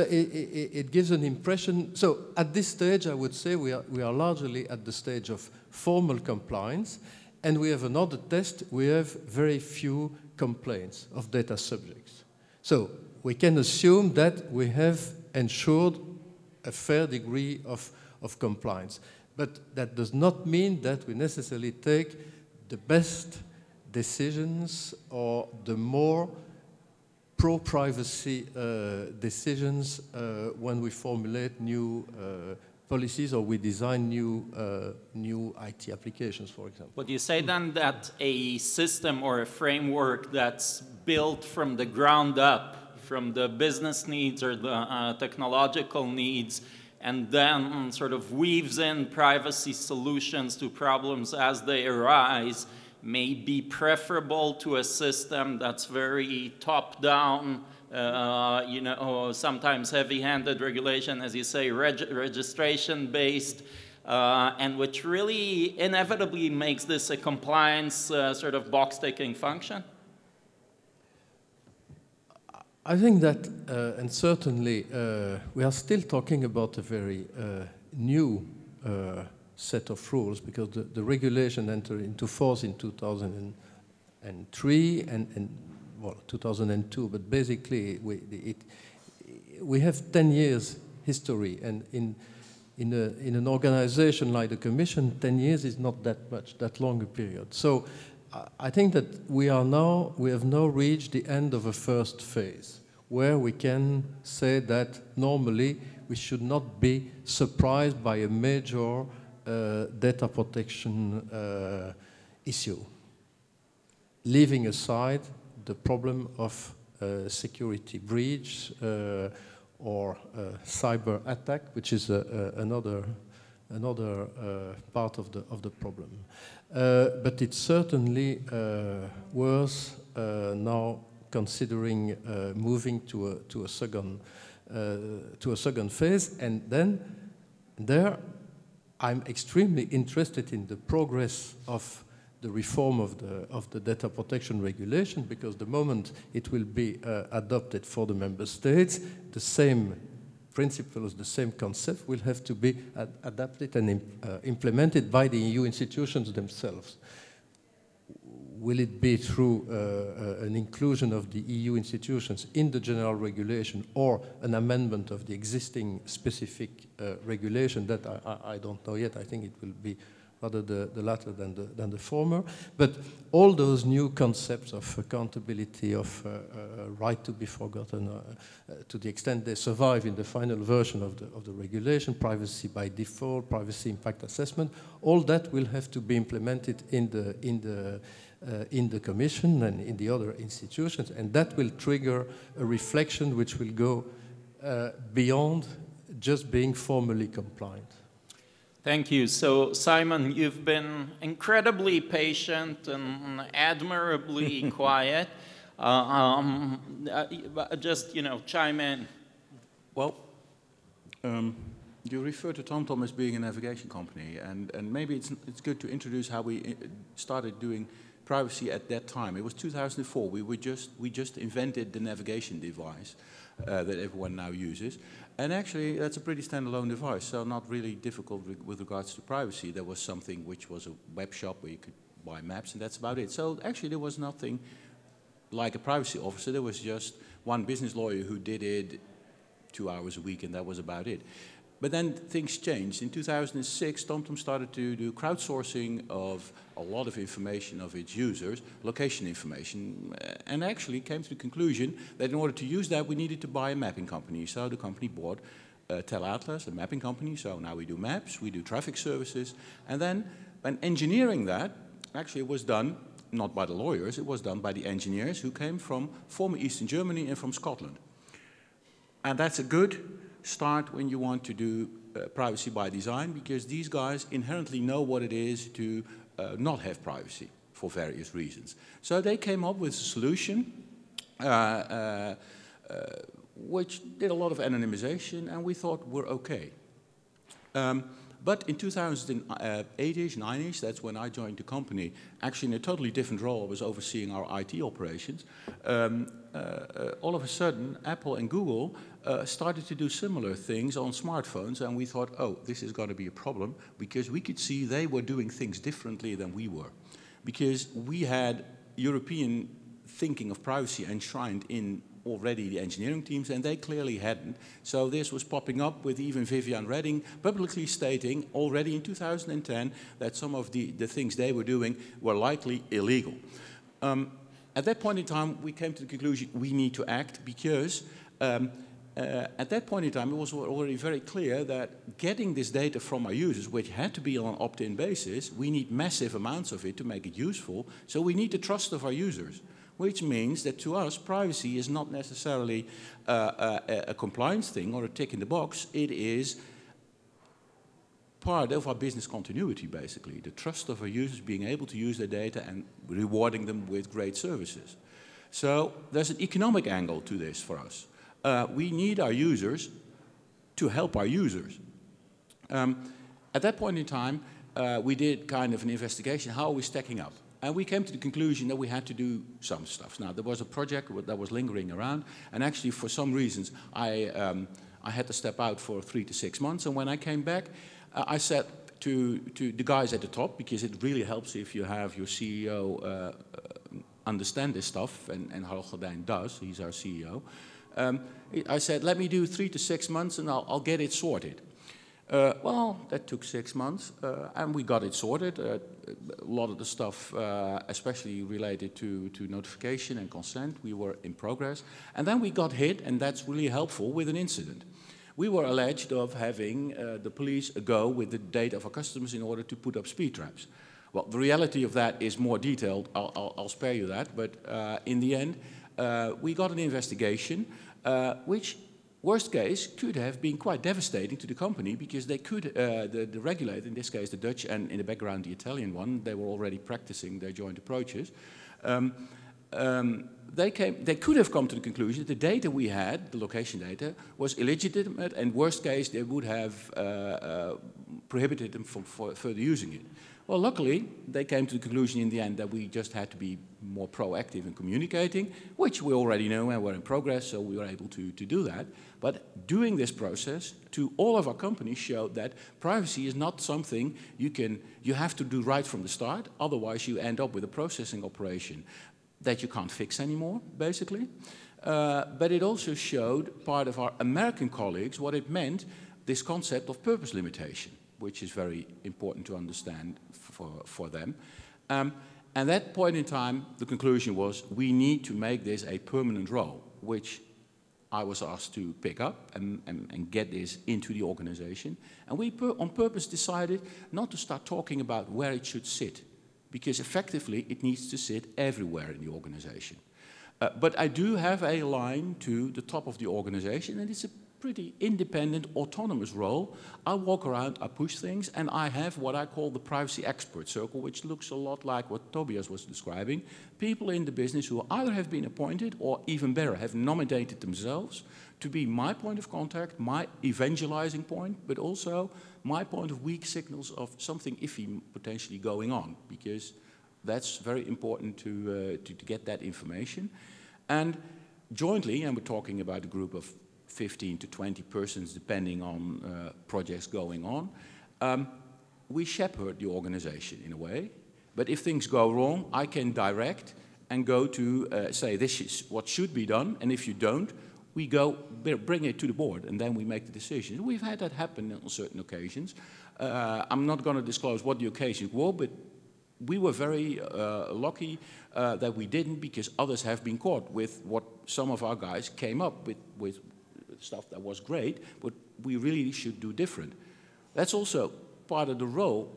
it gives an impression. So at this stage, I would say we are largely at the stage of formal compliance, and we have another test. We have very few complaints of data subjects. So we can assume that we have ensured a fair degree of compliance. But that does not mean that we necessarily take the best decisions or the more pro-privacy decisions when we formulate new policies or we design new IT applications, for example. Would you say then that a system or a framework that's built from the ground up, from the business needs or the technological needs, and then sort of weaves in privacy solutions to problems as they arise, may be preferable to a system that's very top-down, you know, sometimes heavy-handed regulation, as you say, registration-based, and which really inevitably makes this a compliance sort of box-ticking function? I think that, and certainly, we are still talking about a very new set of rules, because the regulation entered into force in 2003 and well, 2002, but basically we have 10 years history, and in an organization like the Commission, 10 years is not that long a period. So I think that we have now reached the end of a first phase, where we can say that normally we should not be surprised by a major data protection issue, leaving aside the problem of security breach or cyber attack, which is another part of the problem. But it's certainly worth now considering moving to a second phase, and then there I'm extremely interested in the progress of the reform of the data protection regulation, because the moment it will be adopted for the member states, the same principles, the same concept will have to be adapted and implemented by the EU institutions themselves. will it be through an inclusion of the EU institutions in the general regulation or an amendment of the existing specific regulation? That I don't know yet. I think it will be rather the latter than the former. But all those new concepts of accountability, of right to be forgotten, to the extent they survive in the final version of the regulation, privacy by default, privacy impact assessment, all that will have to be implemented in the Commission and in the other institutions, and that will trigger a reflection which will go beyond just being formally compliant. Thank you. So, Simon, you've been incredibly patient and admirably quiet. Just, you know, chime in. Well, you refer to TomTom as being a navigation company, and maybe it's good to introduce how we started doing privacy at that time. It was 2004. We just invented the navigation device that everyone now uses. And actually, that's a pretty standalone device, so not really difficult with regards to privacy. There was something which was a web shop where you could buy maps, and that's about it. So actually, there was nothing like a privacy officer. There was just one business lawyer who did it 2 hours a week, and that was about it. But then things changed. In 2006, TomTom started to do crowdsourcing of a lot of information of its users, location information, and actually came to the conclusion that in order to use that, we needed to buy a mapping company. So the company bought Telatlas, a mapping company. So now we do maps, we do traffic services. And then when engineering that, actually it was done not by the lawyers, it was done by the engineers who came from former Eastern Germany and from Scotland. And that's a good start when you want to do privacy by design, because these guys inherently know what it is to not have privacy for various reasons. So they came up with a solution which did a lot of anonymization, and we thought we're okay. But in 2008-ish, 9-ish, that's when I joined the company, actually in a totally different role. I was overseeing our IT operations. All of a sudden, Apple and Google started to do similar things on smartphones, and we thought, oh, this is going to be a problem, because we could see they were doing things differently than we were. Because we had European thinking of privacy enshrined in already the engineering teams, and they clearly hadn't. So this was popping up with even Vivienne Redding publicly stating already in 2010 that some of the things they were doing were likely illegal. At that point in time, we came to the conclusion we need to act, because at that point in time, it was already very clear that getting this data from our users, which had to be on an opt-in basis, we need massive amounts of it to make it useful. So we need the trust of our users, which means that to us, privacy is not necessarily a compliance thing or a tick in the box. It is part of our business continuity, basically. The trust of our users being able to use their data and rewarding them with great services. So there's an economic angle to this for us. We need our users to help our users. At that point in time, we did kind of an investigation. How are we stacking up? And we came to the conclusion that we had to do some stuff. Now, there was a project that was lingering around, and actually, for some reasons, I had to step out for 3 to 6 months. And when I came back, I said to the guys at the top, because it really helps if you have your CEO understand this stuff, and Harold Gordijn does, he's our CEO. I said, let me do 3 to 6 months, and I'll get it sorted. Well, that took 6 months, and we got it sorted. A lot of the stuff, especially related to notification and consent, we were in progress. And then we got hit, and that's really helpful, with an incident. We were alleged of having the police go with the data of our customers in order to put up speed traps. Well, the reality of that is more detailed. I'll spare you that. But in the end, we got an investigation, which, worst case, could have been quite devastating to the company, because they could, the regulator, in this case the Dutch and in the background the Italian one, they were already practicing their joint approaches. They could have come to the conclusion that the data we had, the location data, was illegitimate, and worst case they would have prohibited them from further using it. Well, luckily, they came to the conclusion in the end that we just had to be more proactive in communicating, which we already know and we're in progress, so we were able to do that. But doing this process to all of our companies showed that privacy is not something you have to do right from the start, otherwise you end up with a processing operation that you can't fix anymore, basically. But it also showed part of our American colleagues what it meant, this concept of purpose limitation, which is very important to understand for them. And at that point in time, the conclusion was we need to make this a permanent role, which I was asked to pick up and get this into the organization. And we on purpose decided not to start talking about where it should sit, because effectively it needs to sit everywhere in the organization. But I do have a line to the top of the organization, and it's a pretty independent, autonomous role. I walk around, I push things, and I have what I call the privacy expert circle, which looks a lot like what Tobias was describing. People in the business who either have been appointed or, even better, have nominated themselves to be my point of contact, my evangelizing point, but also my point of weak signals of something iffy potentially going on, because that's very important to get that information. And jointly, and we're talking about a group of 15 to 20 persons, depending on projects going on, we shepherd the organization in a way. But if things go wrong, I can direct and go to say this is what should be done, and if you don't, we go bring it to the board, and then we make the decisions. We've had that happen on certain occasions. I'm not going to disclose what the occasions were, but we were very lucky that we didn't, because others have been caught with what some of our guys came up with stuff that was great, but we really should do different. That's also part of the role.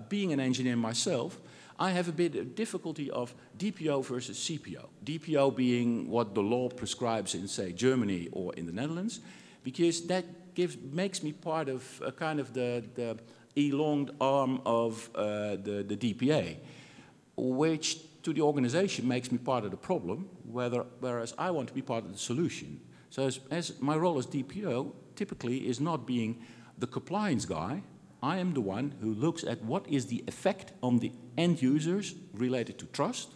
Being an engineer myself, I have a bit of difficulty of DPO versus CPO. DPO being what the law prescribes in, say, Germany or in the Netherlands, because that makes me part of kind of the elonged arm of the DPA, which to the organization makes me part of the problem, whereas I want to be part of the solution. So as my role as DPO typically is not being the compliance guy. I am the one who looks at what is the effect on the end users related to trust,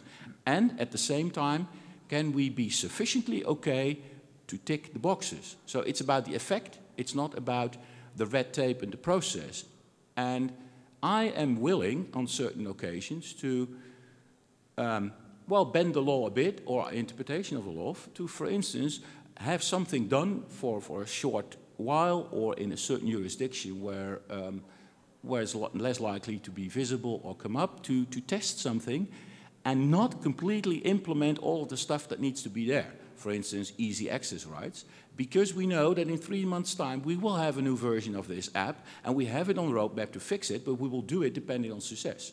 and at the same time, can we be sufficiently okay to tick the boxes? So it's about the effect, it's not about the red tape and the process. And I am willing on certain occasions to well, bend the law a bit, or interpretation of the law, to, for instance, have something done for a short while or in a certain jurisdiction where it's less likely to be visible or come up, to test something and not completely implement all of the stuff that needs to be there. For instance, easy access rights, because we know that in 3 months' time we will have a new version of this app and we have it on the roadmap to fix it, but we will do it depending on success.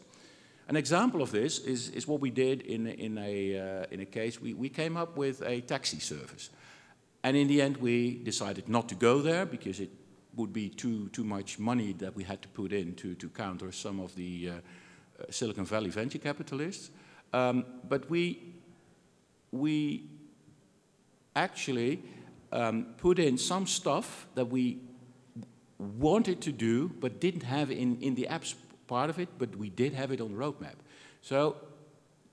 An example of this is what we did in a case. We came up with a taxi service. And in the end, we decided not to go there because it would be too much money that we had to put in to counter some of the Silicon Valley venture capitalists. But we actually put in some stuff that we wanted to do but didn't have in the apps part of it, but we did have it on the roadmap. So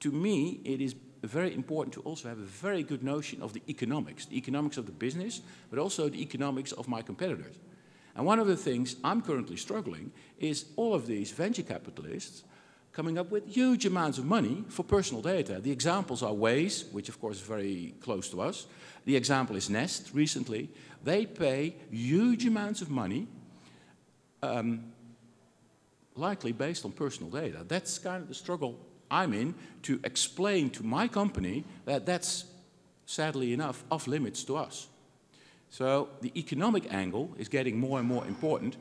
to me, it is very important to also have a very good notion of the economics of the business, but also the economics of my competitors. And one of the things I'm currently struggling is all of these venture capitalists coming up with huge amounts of money for personal data. The examples are Waze, which of course is very close to us. The example is Nest recently. They pay huge amounts of money, likely based on personal data. That's kind of the struggle I'm in, to explain to my company that that's, sadly enough, off limits to us. So the economic angle is getting more and more important,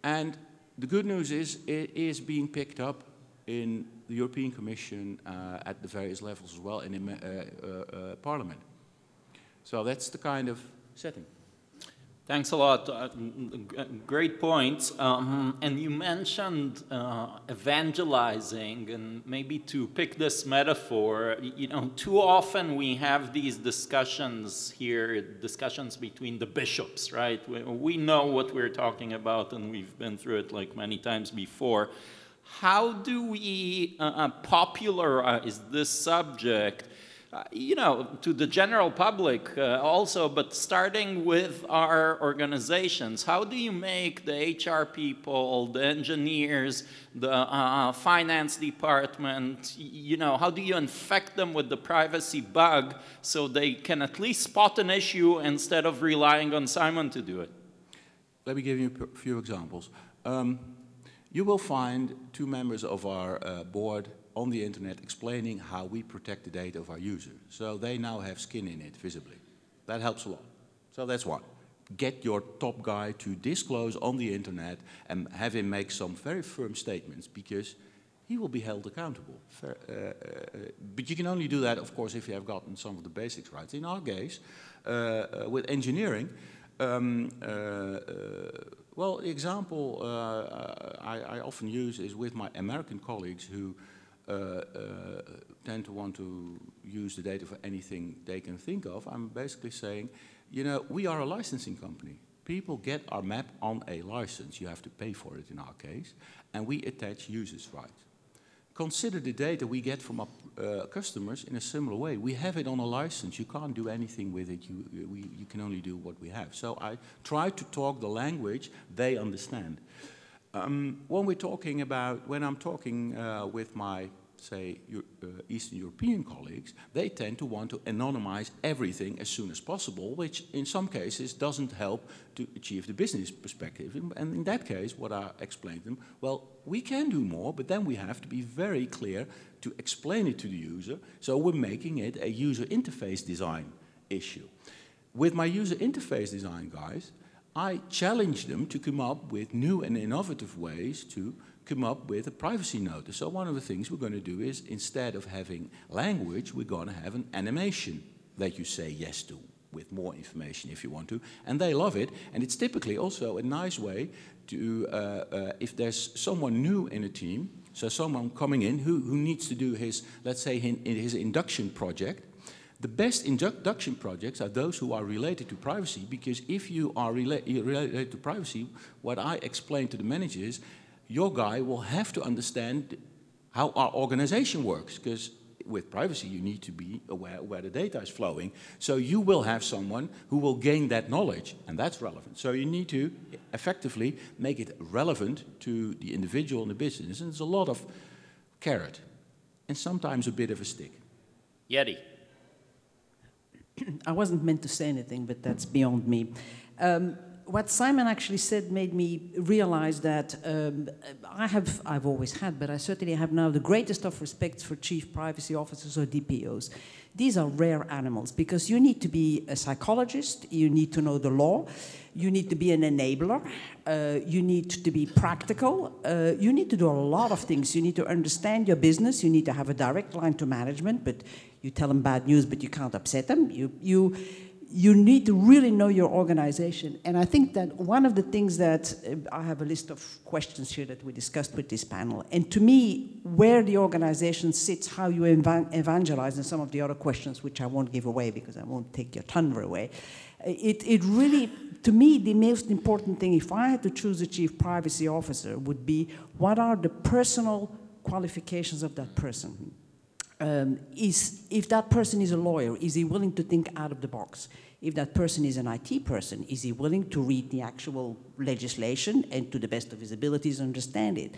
and the good news is it is being picked up in the European Commission at the various levels as well, and in Parliament. So that's the kind of setting. Thanks a lot. Great points. And you mentioned evangelizing, and maybe to pick this metaphor, you know, too often we have these discussions here, discussions between the bishops, right? We know what we're talking about, and we've been through it like many times before. how do we popularize this subject, you know, to the general public also, but starting with our organizations? How do you make the HR people, the engineers, the finance department, you know, how do you infect them with the privacy bug so they can at least spot an issue instead of relying on Simon to do it? Let me give you a few examples. You will find two members of our board on the internet explaining how we protect the data of our users. So they now have skin in it, visibly. That helps a lot. So that's one. Get your top guy to disclose on the internet and have him make some very firm statements, because he will be held accountable. But you can only do that, of course, if you have gotten some of the basics right. In our case, with engineering, well, the example I often use is with my American colleagues who tend to want to use the data for anything they can think of. I'm basically saying, you know, we are a licensing company. People get our map on a license. You have to pay for it in our case. And we attach users' rights. Consider the data we get from our customers in a similar way. We have it on a license. You can't do anything with it. You can only do what we have. So I try to talk the language they understand. When I'm talking with my, say, Eastern European colleagues, they tend to want to anonymize everything as soon as possible, which in some cases doesn't help to achieve the business perspective. And in that case, what I explained to them, well, we can do more, but then we have to be very clear to explain it to the user. So we're making it a user interface design issue. With my user interface design guys, I challenge them to come up with new and innovative ways to come up with a privacy notice. So one of the things we're going to do is, instead of having language, we're going to have an animation that you say yes to, with more information if you want to. And they love it. And it's typically also a nice way to, if there's someone new in a team, so someone coming in who needs to do his, let's say, his induction project. The best induction projects are those who are related to privacy, because if you are related to privacy, what I explain to the managers, your guy will have to understand how our organization works, because with privacy you need to be aware where the data is flowing. So you will have someone who will gain that knowledge, and that's relevant. So you need to effectively make it relevant to the individual and the business, and there's a lot of carrot and sometimes a bit of a stick. Yeti. I wasn't meant to say anything, but that's beyond me. What Simon actually said made me realize that I've always had, but I certainly have now the greatest of respect for chief privacy officers or DPOs. These are rare animals, because you need to be a psychologist, you need to know the law, you need to be an enabler, you need to be practical, you need to do a lot of things. You need to understand your business, you need to have a direct line to management, but you tell them bad news, but you can't upset them. You need to really know your organization. And I think that one of the things that, I have a list of questions here that we discussed with this panel. And to me, where the organization sits, how you evangelize, and some of the other questions, which I won't give away because I won't take your thunder away. It really, to me, the most important thing, if I had to choose a chief privacy officer, would be what are the personal qualifications of that person? If that person is a lawyer, is he willing to think out of the box? If that person is an IT person, is he willing to read the actual legislation and to the best of his abilities understand it?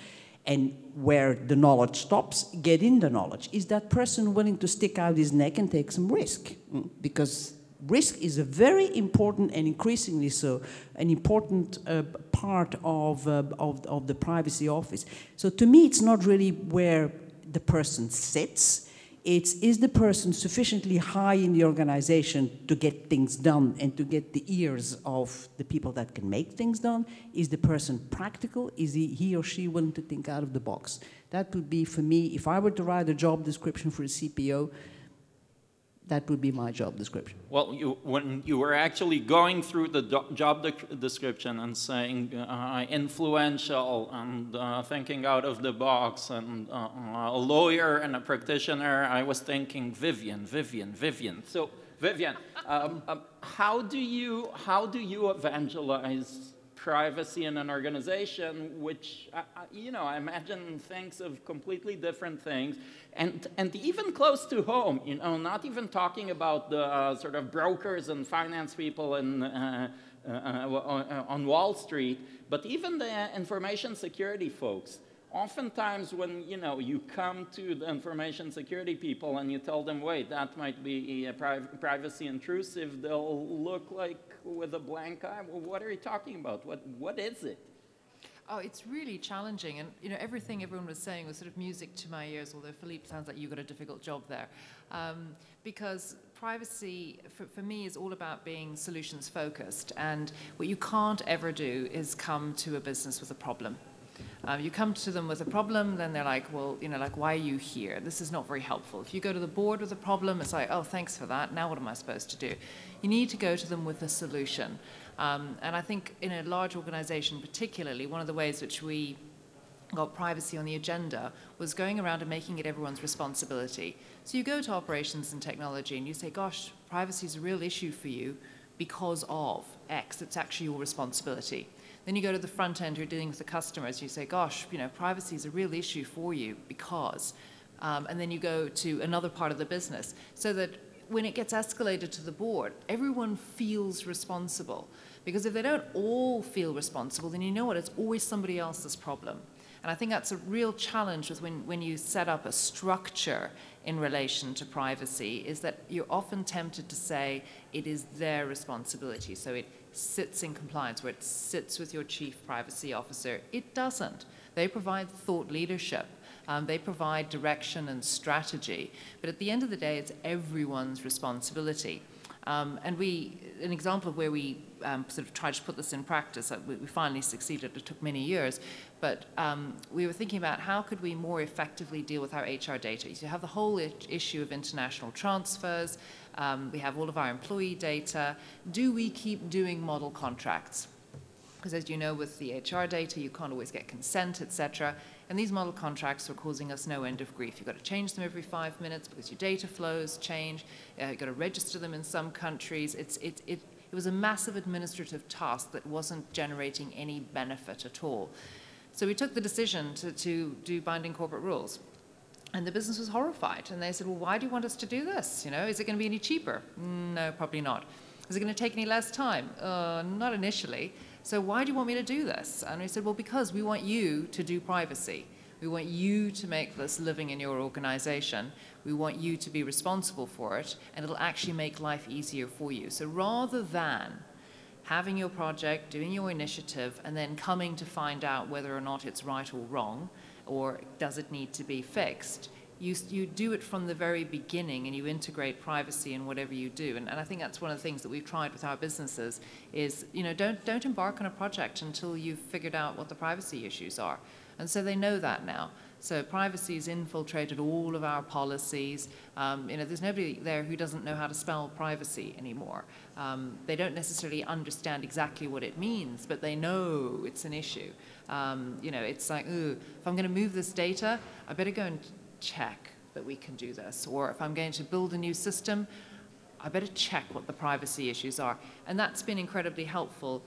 And where the knowledge stops, get in the knowledge. Is that person willing to stick out his neck and take some risk? Because risk is a very important, and increasingly so, an important part of the privacy office. So to me, it's not really where the person sits. Is the person sufficiently high in the organization to get things done and to get the ears of the people that can make things done? Is the person practical? Is he or she willing to think out of the box? That would be, for me, if I were to write a job description for a CPO, that would be my job description. Well, when you were actually going through the job description and saying influential and thinking out of the box and a lawyer and a practitioner, I was thinking Vivienne. So Vivienne, how do you evangelize privacy in an organization, which, you know, I imagine thinks of completely different things, and even close to home, you know, not even talking about the sort of brokers and finance people and on Wall Street, but even the information security folks. Oftentimes when, you know, you come to the information security people and you tell them, wait, that might be privacy intrusive, they'll look like with a blank eye. Well, what are you talking about? What is it? Oh, it's really challenging. And, you know, everything everyone was saying was sort of music to my ears, although Philippe, sounds like you got a difficult job there. Because privacy, for me, is all about being solutions focused. And what you can't ever do is come to a business with a problem. You come to them with a problem, then they're like, well, you know, like, why are you here? This is not very helpful. If you go to the board with a problem, it's like, oh, thanks for that. Now what am I supposed to do? You need to go to them with a solution. And I think in a large organization particularly, one of the ways which we got privacy on the agenda was going around and making it everyone's responsibility. So you go to operations and technology and you say, gosh, privacy is a real issue for you because of X. It's actually your responsibility. Then you go to the front end who are dealing with the customers. You say, gosh, you know, privacy is a real issue for you because. And then you go to another part of the business so that when it gets escalated to the board, everyone feels responsible. Because if they don't all feel responsible, then you know what? It's always somebody else's problem. And I think that's a real challenge with when you set up a structure in relation to privacy, is that you're often tempted to say it is their responsibility. So it sits in compliance, where it sits with your chief privacy officer. It doesn't. They provide thought leadership. They provide direction and strategy. But at the end of the day, it's everyone's responsibility. And an example of where we sort of tried to put this in practice, we finally succeeded. It took many years. But we were thinking about how could we more effectively deal with our HR data. So you have the whole issue of international transfers. We have all of our employee data. Do we keep doing model contracts? Because as you know, with the HR data, you can't always get consent, etc. And these model contracts were causing us no end of grief. You've got to change them every 5 minutes because your data flows change. You've got to register them in some countries. It was a massive administrative task that wasn't generating any benefit at all. So we took the decision to do binding corporate rules. And the business was horrified. And they said, well, why do you want us to do this? You know, is it going to be any cheaper? No, probably not. Is it going to take any less time? Not initially. So why do you want me to do this? And we said, well, because we want you to do privacy. We want you to make this living in your organization. We want you to be responsible for it, and it'll actually make life easier for you. So rather than having your project, doing your initiative, and then coming to find out whether or not it's right or wrong, or does it need to be fixed, you do it from the very beginning, and you integrate privacy in whatever you do. And I think that's one of the things that we've tried with our businesses is, you know, don't embark on a project until you've figured out what the privacy issues are. And so they know that now. So privacy has infiltrated all of our policies. You know, there's nobody there who doesn't know how to spell privacy anymore. They don't necessarily understand exactly what it means, but they know it's an issue. You know, it's like, ooh, if I'm going to move this data, I better go and check that we can do this. Or if I'm going to build a new system, I better check what the privacy issues are. And that's been incredibly helpful,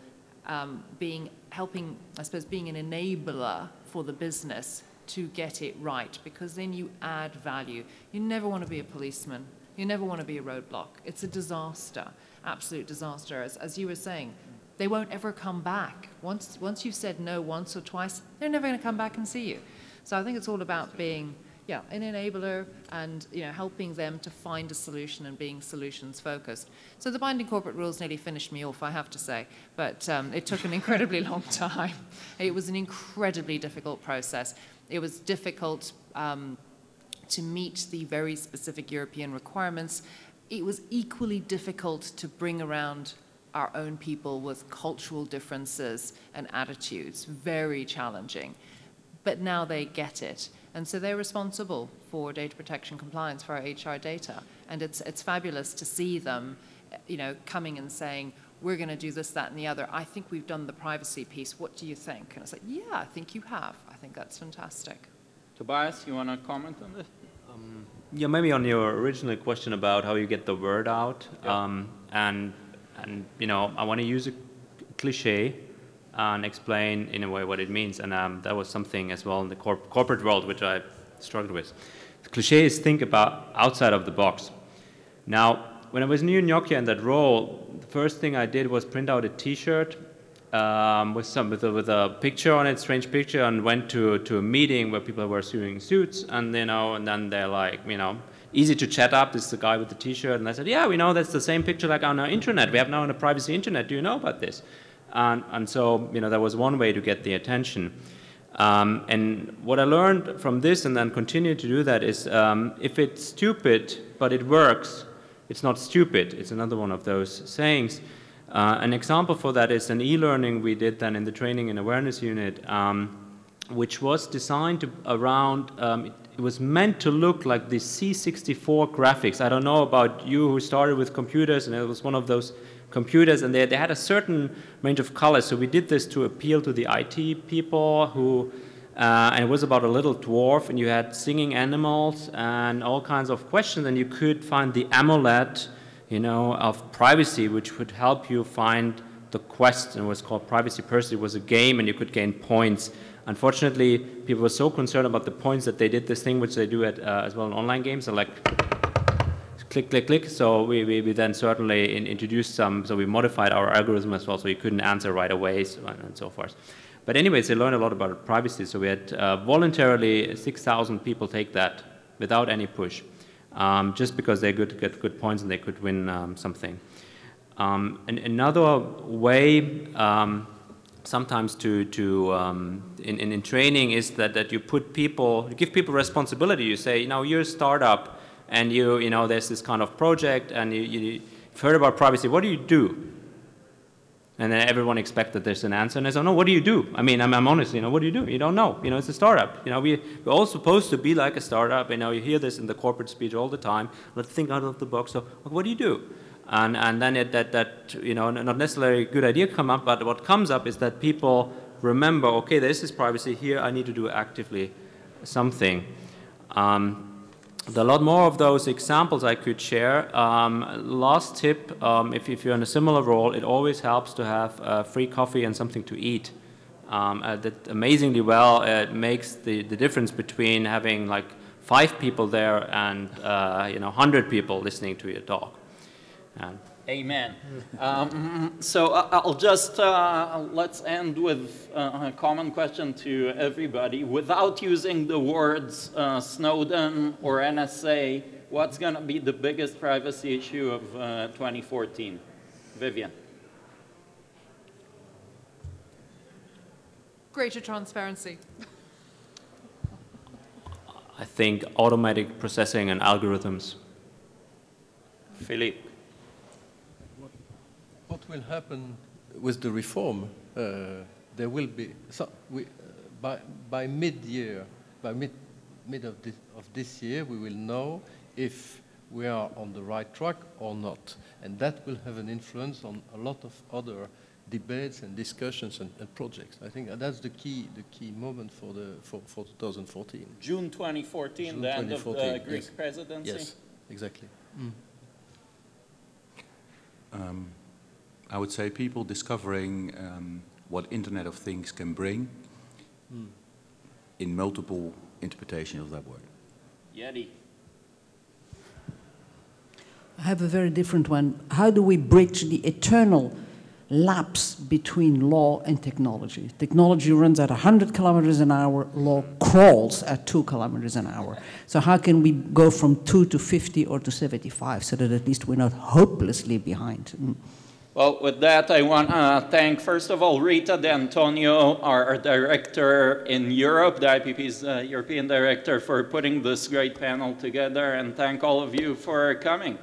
helping, I suppose, being an enabler for the business to get it right, because then you add value. You never want to be a policeman. You never want to be a roadblock. It's a disaster, absolute disaster. As you were saying, they won't ever come back. Once you've said no once or twice, they're never going to come back and see you. So I think it's all about being, yeah, an enabler and, you know, helping them to find a solution and being solutions focused. So the binding corporate rules nearly finished me off, I have to say, but it took an incredibly long time. It was an incredibly difficult process. It was difficult to meet the very specific European requirements. It was equally difficult to bring around our own people with cultural differences and attitudes. Very challenging. But now they get it. And so they're responsible for data protection compliance for our HR data. And it's fabulous to see them, you know, coming and saying, we're going to do this, that, and the other. I think we've done the privacy piece. What do you think? And it's like, yeah, I think you have. I think that's fantastic. Tobias, you want to comment on this? Yeah, maybe on your original question about how you get the word out. Yeah. And you know, I want to use a cliche. and explain in a way what it means. And that was something as well in the corporate world which I struggled with. The cliché is think about outside of the box. Now, when I was new in Nokia in that role, the first thing I did was print out a T-shirt with a picture on it, strange picture, and went to a meeting where people were wearing suits, and and then they're like, easy to chat up. This is the guy with the T-shirt, and I said, yeah, we know that's the same picture like on our internet. We have now on the privacy internet. Do you know about this? And so that was one way to get the attention. And what I learned from this, and then continue to do that, is if it's stupid but it works, it's not stupid. It's another one of those sayings. An example for that is an e-learning we did then in the training and awareness unit, which was designed around, it was meant to look like the C64 graphics. I don't know about you who started with computers, and it was one of those computers, and they had a certain range of colors. So we did this to appeal to the IT people who, and it was about a little dwarf, and you had singing animals and all kinds of questions, and you could find the amulet, of privacy, which would help you find the quest, and it was called Privacy Pursuit. It was a game, and you could gain points. Unfortunately, people were so concerned about the points that they did this thing, which they do at, as well in online games, and like click, click, click. So we then certainly introduced some, so we modified our algorithm as well, so you couldn't answer right away, and so forth. But anyways, they learned a lot about privacy. So we had voluntarily 6,000 people take that without any push. Just because they get good points and they could win something. And another way sometimes in training is that you put people, you give people responsibility. You say, you're a startup, and there's this kind of project, and you've heard about privacy. What do you do? And then everyone expects that there's an answer, and they say, no, what do you do? I mean, I'm honest, what do you do? You don't know. It's a startup. We're all supposed to be like a startup. You hear this in the corporate speech all the time. Let's think out of the box. So what do you do? And then not necessarily a good idea come up, but what comes up is that people remember, okay, this is privacy here. I need to do actively something. There are a lot more of those examples I could share. Last tip, if you're in a similar role, it always helps to have free coffee and something to eat. That amazingly well, it makes the difference between having like 5 people there and 100 people listening to your talk. Amen. So I'll just, let's end with a common question to everybody. Without using the words Snowden or NSA, what's going to be the biggest privacy issue of 2014? Vivienne. Greater transparency. I think automatic processing and algorithms. Philippe. What will happen with the reform? There will be by mid-year, by mid of this year, we will know if we are on the right track or not, and that will have an influence on a lot of other debates and discussions and projects. I think that's the key moment for 2014. June 2014, June the 2014, end of the Greek presidency. Yes, exactly. I would say people discovering what Internet of Things can bring in multiple interpretations of that word. Yeti. I have a very different one. How do we bridge the eternal lapse between law and technology? Technology runs at 100 kilometers an hour, law crawls at 2 kilometers an hour. So how can we go from 2 to 50 or to 75 so that at least we're not hopelessly behind? Well, with that, I want to thank, first of all, Rita D'Antonio, our director in Europe, the IAPP's European director, for putting this great panel together, and thank all of you for coming.